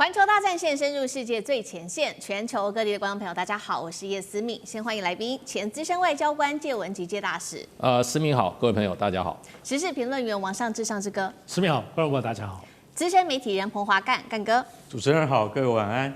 环球大战线深入世界最前线，全球各地的观众朋友，大家好，我是叶思敏。先欢迎来宾，前资深外交官介文吉介大使。思敏好，各位朋友大家好。时事评论员王上志上志哥。思敏好，观众朋友大家好。资深媒体人彭华干哥。主持人好，各位晚安。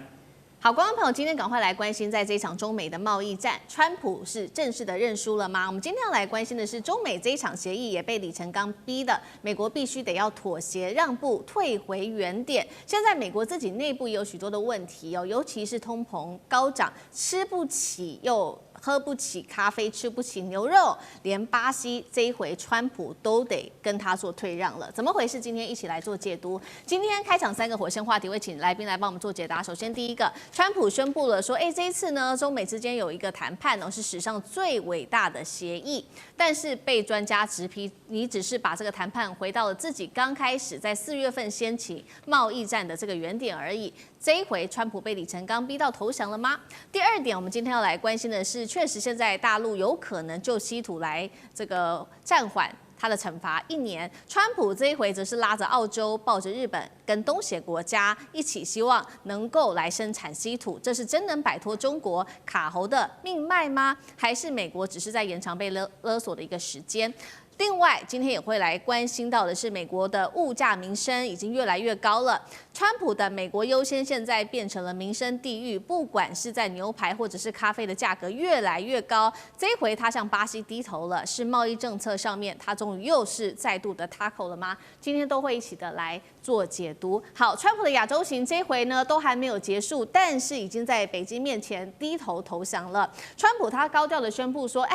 好，观众朋友，今天赶快来关心，在这一场中美的贸易战，川普是正式的认输了吗？我们今天要来关心的是，中美这一场协议也被李承刚逼的，美国必须得要妥协让步，退回原点。现在美国自己内部也有许多的问题哦，尤其是通膨高涨，吃不起又喝不起咖啡，吃不起牛肉，连巴西这一回川普都得跟他做退让了，怎么回事？今天一起来做解读。今天开场3个火线话题，会请来宾来帮我们做解答。首先第一个，川普宣布了说，这一次呢，中美之间有一个谈判哦，是史上最伟大的协议，但是被专家直批，你只是把这个谈判回到了自己刚开始在4月份掀起贸易战的这个原点而已。这一回，川普被李承刚逼到投降了吗？第二点，我们今天要来关心的是，确实现在大陆有可能就稀土来这个暂缓他的惩罚1年。川普这一回则是拉着澳洲、抱着日本跟东协国家一起，希望能够来生产稀土。这是真能摆脱中国卡喉的命脉吗？还是美国只是在延长被勒索的一个时间？另外，今天也会来关心到的是，美国的物价民生已经越来越高了。川普的美国优先现在变成了民生地狱，不管是在牛排或者是咖啡的价格越来越高。这一回他向巴西低头了，是贸易政策上面他终于又是再度的 tackle 了吗？今天都会一起的来做解读。好，川普的亚洲行这一回呢都还没有结束，但是已经在北京面前低头投降了。川普他高调的宣布说，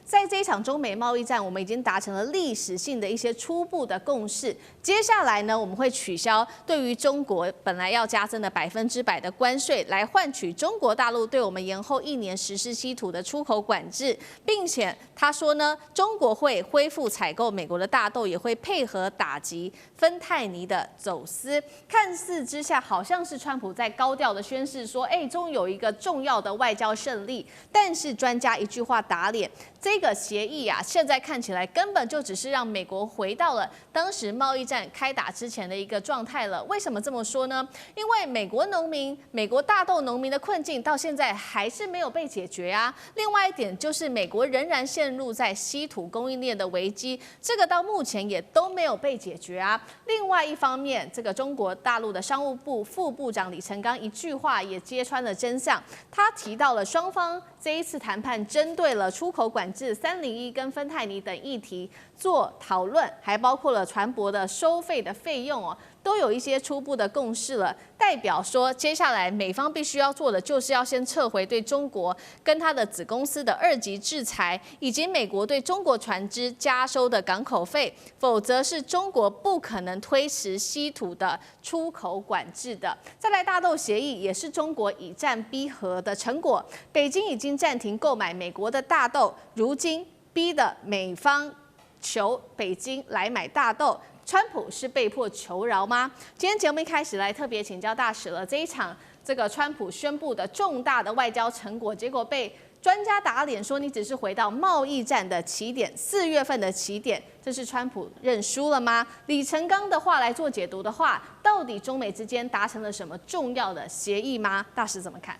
在这一场中美贸易战，我们已经达成了历史性的一些初步的共识。接下来呢，我们会取消对于中国本来要加征的100%的关税，来换取中国大陆对我们延后1年实施稀土的出口管制，并且他说呢，中国会恢复采购美国的大豆，也会配合打击芬太尼的走私。看似之下，好像是川普在高调的宣示说，终于有一个重要的外交胜利。但是专家一句话打脸，这个协议啊，现在看起来根本就只是让美国回到了当时贸易战开打之前的一个状态了。为什么这么说呢？因为美国农民、美国大豆农民的困境到现在还是没有被解决啊。另外一点就是，美国仍然陷入在稀土供应链的危机，这个到目前也都没有被解决啊。另外一方面，这个中国大陆的商务部副部长李承刚一句话也揭穿了真相，他提到了双方这一次谈判针对了出口管制、301跟芬太尼等议题做讨论，还包括了船舶的收费的费用哦，都有一些初步的共识了。代表说，接下来美方必须要做的，就是要先撤回对中国跟他的子公司的2级制裁，以及美国对中国船只加收的港口费，否则是中国不可能推迟稀土的出口管制的。再来，大豆协议也是中国以战逼和的成果，北京已经暂停购买美国的大豆，如今逼的美方求北京来买大豆。川普是被迫求饶吗？今天节目一开始来特别请教大使了，这一场这个川普宣布的重大的外交成果，结果被专家打脸说你只是回到贸易战的起点，4月份的起点，这是川普认输了吗？李承刚的话来做解读的话，到底中美之间达成了什么重要的协议吗？大使怎么看？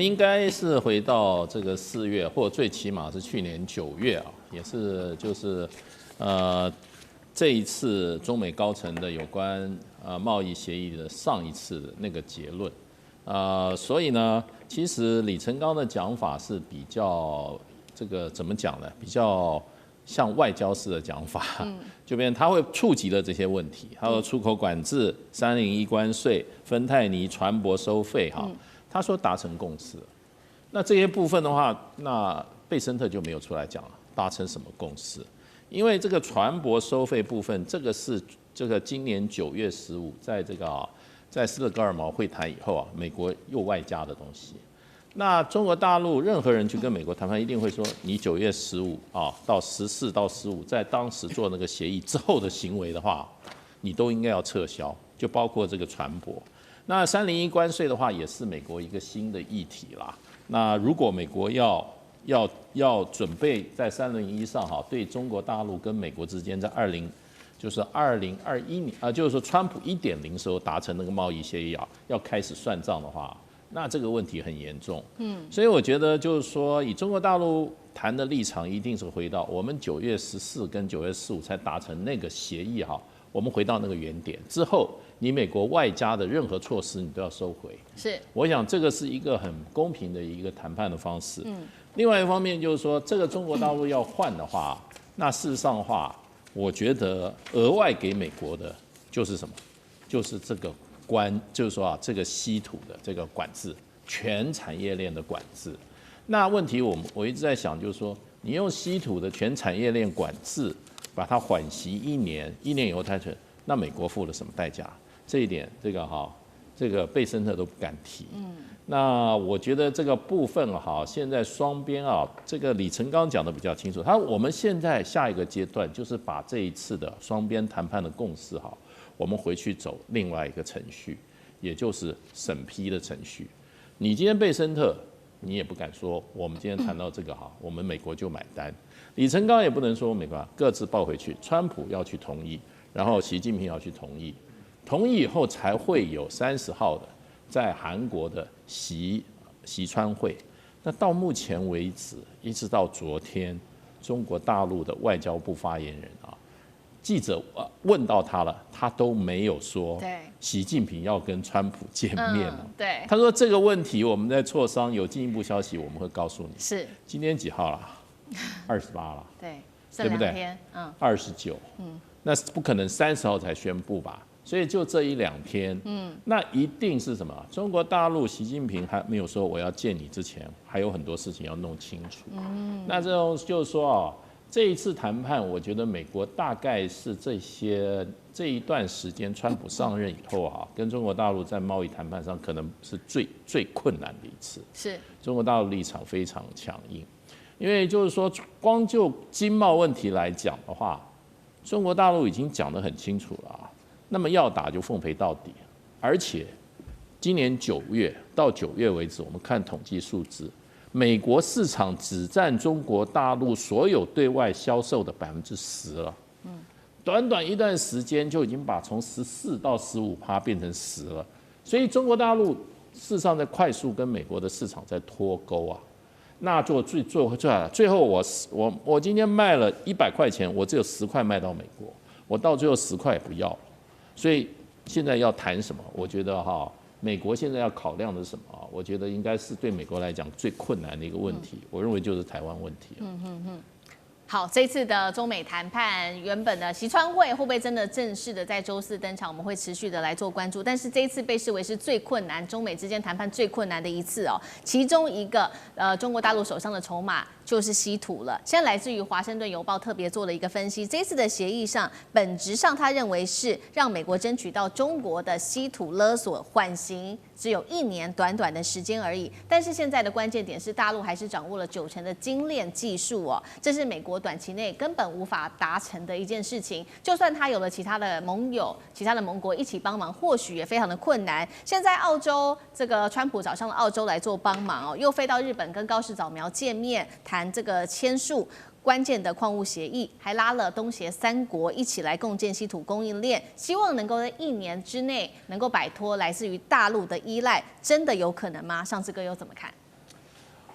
应该是回到这个4月，或最起码是去年9月啊，也是就是这一次中美高层的有关贸易协议的上一次的那个结论，所以呢，其实李承刚的讲法是比较这个怎么讲呢？比较像外交式的讲法，就变成他会触及了这些问题，还有出口管制、301关税、芬太尼船舶收费哈，他说达成共识。那这些部分的话，那贝森特就没有出来讲了，达成什么共识？因为这个船舶收费部分，这个是这个今年9月15，在这个在斯德哥尔摩会谈以后啊，美国又外加的东西。那中国大陆任何人去跟美国谈判，一定会说你9月15到14到15，在当时做那个协议之后的行为的话，你都应该要撤销，就包括这个船舶。那301关税的话，也是美国一个新的议题啦。那如果美国要准备在301上对中国大陆跟美国之间在就是2021年就是说川普1.0时候达成那个贸易协议啊，要开始算账的话，那这个问题很严重。所以我觉得就是说，以中国大陆谈的立场，一定是回到我们9月14跟9月15才达成那个协议哈，我们回到那个原点之后，你美国外加的任何措施你都要收回。是，我想这个是一个很公平的一个谈判的方式。另外一方面就是说，这个中国大陆要换的话，那事实上的话，我觉得额外给美国的就是什么？就是这个就是说这个稀土的这个管制，全产业链的管制。那问题我一直在想，就是说，你用稀土的全产业链管制，把它缓息1年，1年以后它成，那美国付了什么代价？这一点，这个贝森特都不敢提。那我觉得这个部分现在双边这个李成刚讲的比较清楚。我们现在下一个阶段就是把这一次的双边谈判的共识我们回去走另外一个程序，也就是审批的程序。你今天贝森特，你也不敢说我们今天谈到这个我们美国就买单。李成刚也不能说美国各自抱回去，川普要去同意，然后习近平要去同意，同意以后才会有30号的在韩国的习川会。那到目前为止，一直到昨天，中国大陆的外交部发言人记者问到他了，他都没有说习近平要跟川普见面了。对，他说这个问题我们在磋商，有进一步消息我们会告诉你。是，今天几号了？28了。对，对不对？29。那不可能30号才宣布吧？所以就这1-2天，那一定是什么？中国大陆习近平还没有说我要见你之前，还有很多事情要弄清楚。那这种就是说这一次谈判，我觉得美国大概是这一段时间，川普上任以后跟中国大陆在贸易谈判上可能是最困难的一次。是，中国大陆立场非常强硬，因为就是说，光就经贸问题来讲的话，中国大陆已经讲得很清楚了那么要打就奉陪到底，而且今年9月到9月为止，我们看统计数字，美国市场只占中国大陆所有对外销售的10%了。短短一段时间就已经把从14到15%变成10了，所以中国大陆事实上在快速跟美国的市场在脱钩那做最后我今天卖了100块钱，我只有10块卖到美国，我到最后10块也不要了。所以现在要谈什么？我觉得美国现在要考量的是什么我觉得应该是对美国来讲最困难的一个问题。我认为就是台湾问题好，这次的中美谈判，原本的习川会会不会真的正式的在周4登场？我们会持续的来做关注。但是这一次被视为是最困难，中美之间谈判最困难的一次其中一个中国大陆手上的筹码就是稀土了。现在来自于《华盛顿邮报》特别做了一个分析，这次的协议上，本质上他认为是让美国争取到中国的稀土勒索缓刑，只有1年短短的时间而已。但是现在的关键点是，大陆还是掌握了90%的精炼技术这是美国短期内根本无法达成的一件事情。就算他有了其他的盟友、其他的盟国一起帮忙，或许也非常的困难。现在澳洲这个川普找上了澳洲来做帮忙又飞到日本跟高市早苗见面，谈这个签署关键的矿物协议，还拉了东协3国一起来共建稀土供应链，希望能够在1年之内能够摆脱来自于大陆的依赖，真的有可能吗？上次哥又怎么看？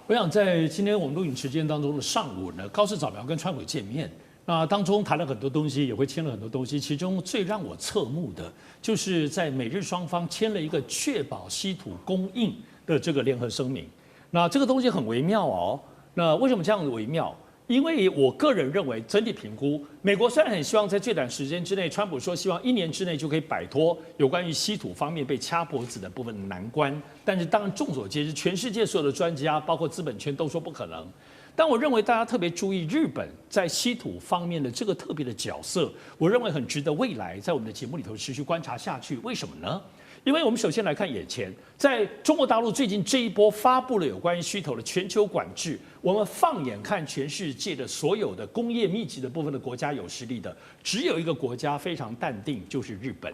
我想在今天我们录影时间当中的上午呢，高市早苗跟川普见面，那当中谈了很多东西，也会签了很多东西。其中最让我侧目的，就是在美日双方签了一个确保稀土供应的这个联合声明。那这个东西很微妙那为什么这样微妙？因为我个人认为，整体评估，美国虽然很希望在最短时间之内，川普说希望1年之内就可以摆脱有关于稀土方面被掐脖子的部分的难关，但是当然众所皆知，全世界所有的专家，包括资本圈都说不可能。但我认为大家特别注意日本在稀土方面的这个特别的角色，我认为很值得未来在我们的节目里头持续观察下去。为什么呢？因为我们首先来看眼前，在中国大陆最近这一波发布了有关于虚投的全球管制，我们放眼看全世界的所有的工业密集的部分的国家有实力的，只有一个国家非常淡定，就是日本。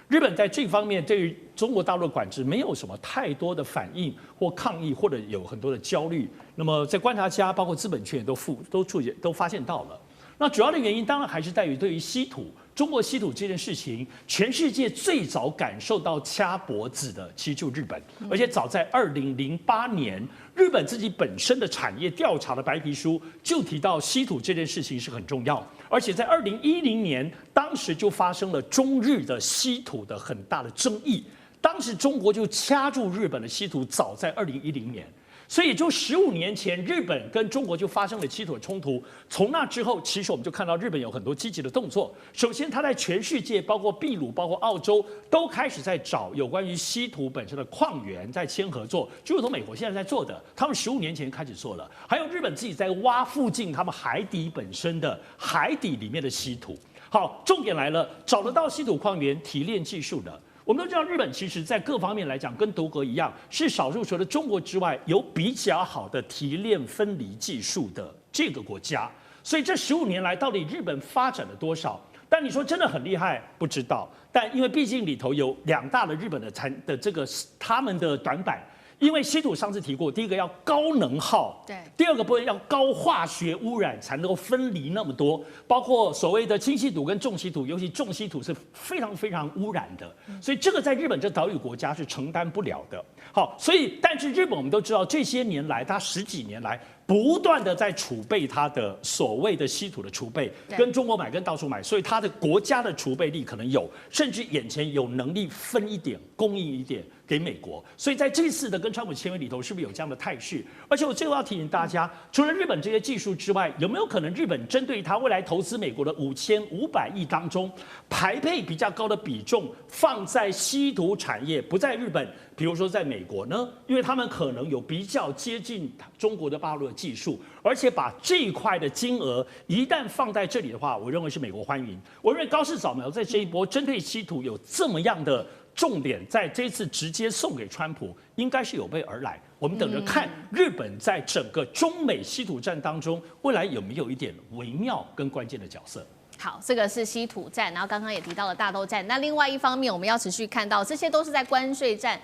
日本在这方面对于中国大陆的管制没有什么太多的反应或抗议，或者有很多的焦虑。那么在观察家包括资本圈也都发现到了。那主要的原因当然还是在于对于稀土。中国稀土这件事情，全世界最早感受到掐脖子的，其实就日本。而且早在2008年，日本自己本身的产业调查的白皮书就提到稀土这件事情是很重要。而且在2010年，当时就发生了中日的稀土的很大的争议。当时中国就掐住日本的稀土，早在2010年。所以，也就15年前，日本跟中国就发生了稀土的冲突。从那之后，其实我们就看到日本有很多积极的动作。首先，它在全世界，包括秘鲁、包括澳洲，都开始在找有关于稀土本身的矿源，在签合作，就如同美国现在在做的。他们15年前开始做了，还有日本自己在挖附近他们海底本身的海底里面的稀土。好，重点来了，找得到稀土矿源、提炼技术的。我们都知道，日本其实在各方面来讲，跟德国一样，是少数除了中国之外，有比较好的提炼分离技术的这个国家。所以这15年来，到底日本发展了多少？但你说真的很厉害，不知道。但因为毕竟里头有2大的日本的这个他们的短板。因为稀土上次提过，第一个要高能耗，对，第二个部分要高化学污染才能够分离那么多，包括所谓的轻稀土跟重稀土，尤其重稀土是非常非常污染的，所以这个在日本这岛屿国家是承担不了的。好，所以但是日本我们都知道，这些年来，它10几年来不断的在储备它的所谓的稀土的储备，跟中国买，跟到处买，所以它的国家的储备力可能有，甚至眼前有能力分一点，供应一点给美国。所以在这次的跟川普签约里头，是不是有这样的态势？而且我最后要提醒大家，除了日本这些技术之外，有没有可能日本针对它未来投资美国的5500亿当中，排配比较高的比重放在稀土产业，不在日本，比如说在美国呢？因为他们可能有比较接近中国的大陆的技术，而且把这一块的金额一旦放在这里的话，我认为是美国欢迎。我认为高市早苗在这一波针对稀土有这么样的重点，在这次直接送给川普，应该是有备而来。我们等着看日本在整个中美稀土战当中，未来有没有一点微妙跟关键的角色。好，这个是稀土战，然后刚刚也提到了大豆战。那另外一方面，我们要持续看到，这些都是在关税战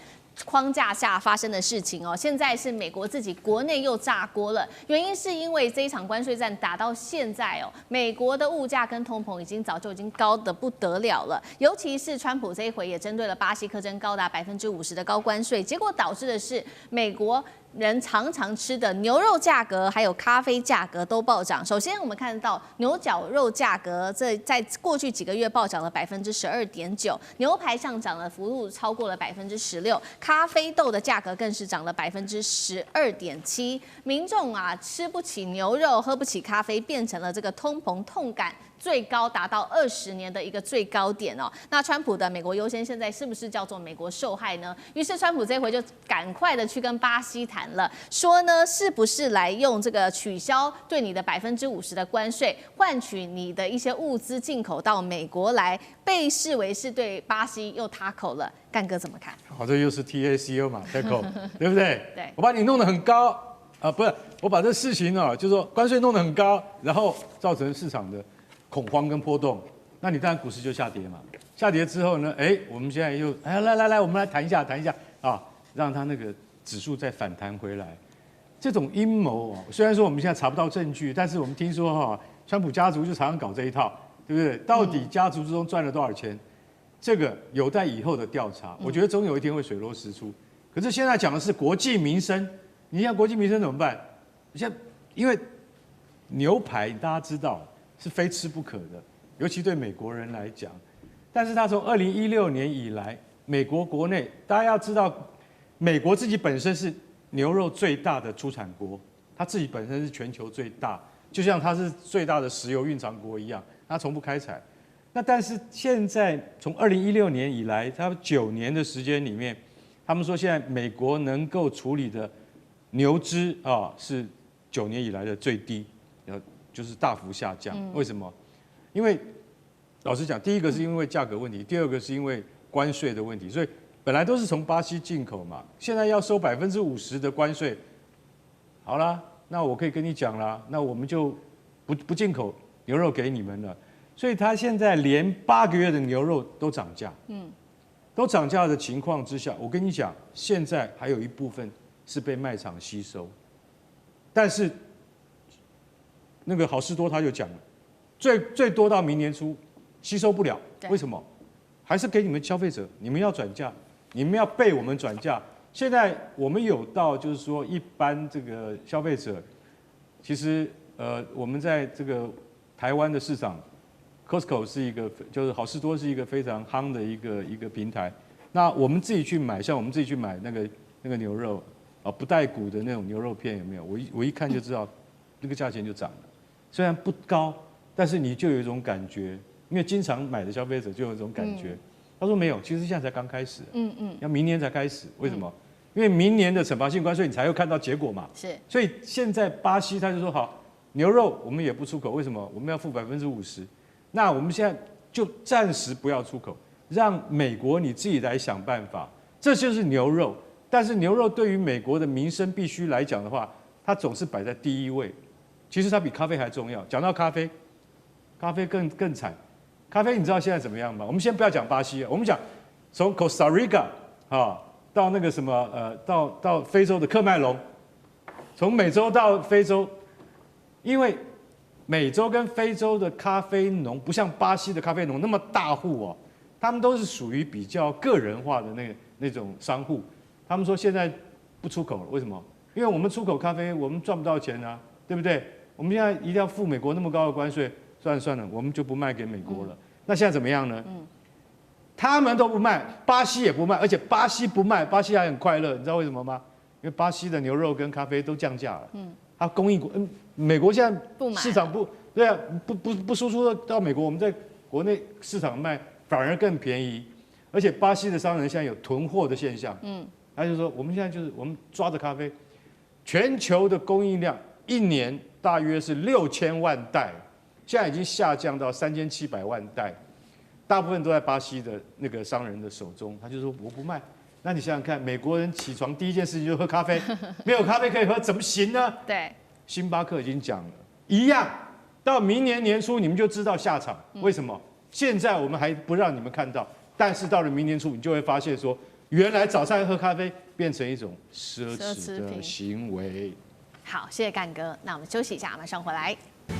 框架下发生的事情哦。现在是美国自己国内又炸锅了，原因是因为这一场关税战打到现在哦，美国的物价跟通膨早就已经高得不得了了。尤其是川普这一回也针对了巴西课征高达50%的高关税，结果导致的是美国人常常吃的牛肉价格还有咖啡价格都暴涨。首先，我们看到牛绞肉价格在过去几个月暴涨了12.9%，牛排上涨的幅度超过了16%，咖啡豆的价格更是涨了12.7%。民众啊，吃不起牛肉，喝不起咖啡，变成了这个通膨痛感最高达到20年的一个最高点哦。那川普的美国优先现在是不是叫做美国受害呢？于是川普这回就赶快的去跟巴西谈了，说呢是不是来用这个取消对你的50%的关税，换取你的一些物资进口到美国来，被视为是对巴西又塌口了。干哥怎么看？好，这又是 TACO 嘛 ，TACO 对不对？对，我把你弄得很高不是，我把这事情就是说关税弄得很高，然后造成市场的恐慌跟波动，那你当然股市就下跌嘛。下跌之后呢，我们现在又来，我们来谈一下啊，让它那个指数再反弹回来。这种阴谋虽然说我们现在查不到证据，但是我们听说川普家族就常常搞这一套，对不对？到底家族之中赚了多少钱？这个有待以后的调查。我觉得总有一天会水落石出。可是现在讲的是国计民生，你现在国计民生怎么办？现在因为牛排大家知道是非吃不可的，尤其对美国人来讲。但是他从2016年以来，美国国内大家要知道，美国自己本身是牛肉最大的出产国，它自己本身是全球最大，就像它是最大的石油蕴藏国一样，它从不开采。那但是现在从2016年以来，它9年的时间里面，他们说现在美国能够处理的牛只是9年以来的最低，就是大幅下降。为什么？因为老实讲，第一个是因为价格问题，第二个是因为关税的问题，所以本来都是从巴西进口嘛，现在要收50%的关税，好啦，那我可以跟你讲啦，那我们就不进口牛肉给你们了。所以他现在连8个月的牛肉都涨价，都涨价的情况之下，我跟你讲，现在还有一部分是被卖场吸收，但是那个好事多他就讲了，最多到明年初，吸收不了。对为什么？还是给你们消费者，你们要转嫁，你们要被我们转嫁。现在我们有到就是说一般这个消费者，其实我们在这个台湾的市场 ，Costco 是一个就是好事多是一个非常夯的一个平台。那我们自己去买，像我们自己去买那个牛肉啊，不带骨的那种牛肉片有没有？我一看就知道，那个价钱就涨了。虽然不高，但是你就有一种感觉，因为经常买的消费者就有一种感觉。他说没有，其实现在才刚开始。要明年才开始。为什么？因为明年的惩罚性关税你才会看到结果嘛。是。所以现在巴西他就说好，牛肉我们也不出口，为什么？我们要付50%。那我们现在就暂时不要出口，让美国你自己来想办法。这就是牛肉，但是牛肉对于美国的民生必须来讲的话，它总是摆在第一位。其实它比咖啡还重要。讲到咖啡，咖啡更惨。咖啡你知道现在怎么样吗？我们先不要讲巴西，我们讲从 Costa Rica 啊到那个什么到非洲的喀麦隆，从美洲到非洲，因为美洲跟非洲的咖啡农不像巴西的咖啡农那么大户哦，他们都是属于比较个人化的那种商户。他们说现在不出口了，为什么？因为我们出口咖啡我们赚不到钱啊，对不对？我们现在一定要付美国那么高的关税，算了，我们就不卖给美国了。那现在怎么样呢？他们都不卖，巴西也不卖，而且巴西不卖，巴西还很快乐，你知道为什么吗？因为巴西的牛肉跟咖啡都降价了。它供应国，美国现在市场对啊，不输出到美国，我们在国内市场卖反而更便宜，而且巴西的商人现在有囤货的现象。他就说我们现在就是我们抓着咖啡，全球的供应量一年大约是6000万袋，现在已经下降到3700万袋。大部分都在巴西的那个商人的手中，他就说我不卖。那你想想看，美国人起床第一件事情就喝咖啡，没有咖啡可以喝，怎么行呢？对，星巴克已经讲了，一样，到明年年初你们就知道下场。为什么？现在我们还不让你们看到，但是到了明年初，你就会发现说，原来早上喝咖啡变成一种奢侈的行为。好，谢谢干哥。那我们休息一下，马上回来。地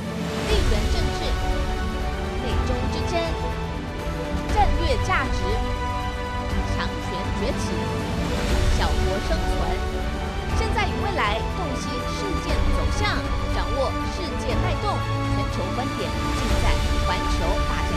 缘政治、美中之争、战略价值、强权崛起、小国生存，现在与未来洞悉事件走向，掌握世界脉动，全球观点尽在环球大家。